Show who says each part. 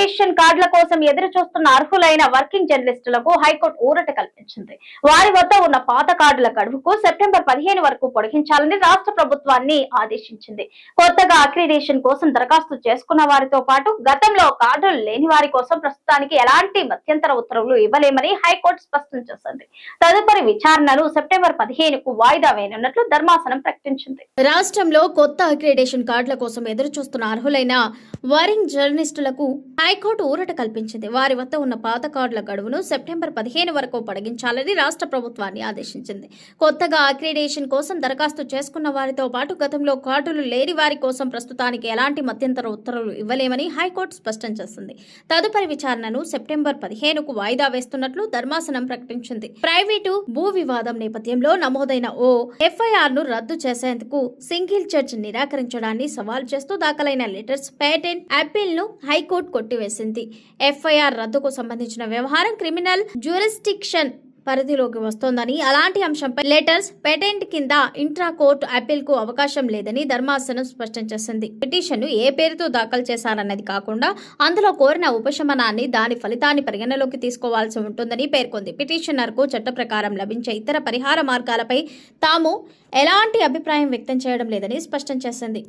Speaker 1: Accreditation కార్డుల కోసం ఎదురు చూస్తున్న అర్హులైన వర్కింగ్ జర్నలిస్టులకు హైకోర్టు ఊరట కల్పించింది. వారి వద్ద ఉన్న పాత కార్డుల గడువుకు సెప్టెంబర్ 15 వరకు పొడిగించాలని రాష్ట్ర ప్రభుత్వాన్ని ఆదేశించింది. కొత్తగా అక్రిడేషన్ కోసం దరఖాస్తు చేసుకున్న వారితో పాటు గతంలో కార్డులు లేని వారి కోసం ప్రస్తుతానికి ఎలాంటి మధ్యంతర ఉత్తర్వులు ఇవ్వలేమని హైకోర్టు స్పష్టం చేసింది. తదుపరి విచారణలు సెప్టెంబర్ 15కు వాయిదా వేయనున్నట్లు ధర్మాసనం ప్రకటించింది.
Speaker 2: రాష్ట్రంలో కొత్త అక్రిడేషన్ కార్డుల కోసం ఎదురు చూస్తున్న అర్హులైన వర్కింగ్ జర్నలిస్టులకు హైకోర్టు ఊరట కల్పించింది. వారి వద్ద ఉన్న పాత కార్డుల గడువును సెప్టెంబర్ 15 వరకు పొడిగించాలని రాష్ట్ర ప్రభుత్వాన్ని ఆదేశించింది. కొత్తగా అక్రిడేషన్ కోసం దరఖాస్తు చేసుకున్న వారితో పాటు గతంలో కార్డులు లేని వారి కోసం ప్రస్తుతానికి ఎలాంటి మధ్యంతర ఉత్తర్వులు ఇవ్వలేమని హైకోర్టు స్పష్టం చేసింది. తదుపరి విచారణను సెప్టెంబర్ 15కు వాయిదా వేస్తున్నట్లు ధర్మాసనం ప్రకటించింది. ప్రైవేటు భూ వివాదం నేపథ్యంలో నమోదైన ఓ ఎఫ్ఐఆర్ ను రద్దు చేసేందుకు సింగిల్ జడ్జి నిరాకరించడాన్ని సవాల్ చేస్తూ దాఖలైన లెటర్స్ పేటెంట్ అప్పీల్ ను హైకోర్టు కొట్టివేసింది. ఎఫ్ఐఆర్ రద్దుకు సంబంధించిన వ్యవహారం క్రిమినల్ జ్యూరిస్డిక్షన్ పరిధిలోకి వస్తోందని, అలాంటి అంశంపై లెటర్స్ పేటెంట్ కింద ఇంట్రా కోర్టు అప్పీల్ కు అవకాశం లేదని ధర్మాసనం స్పష్టం చేసింది. పిటిషన్ ను ఏ పేరుతో దాఖలు చేశారన్నది కాకుండా అందులో కోరిన ఉపశమనాన్ని, దాని ఫలితాన్ని పరిగణలోకి తీసుకోవాల్సి ఉంటుందని పేర్కొంది. పిటిషనర్ కు చట్ట ప్రకారం లభించే ఇతర పరిహార మార్గాలపై తాము ఎలాంటి అభిప్రాయం వ్యక్తం చేయడం లేదని స్పష్టం చేసింది.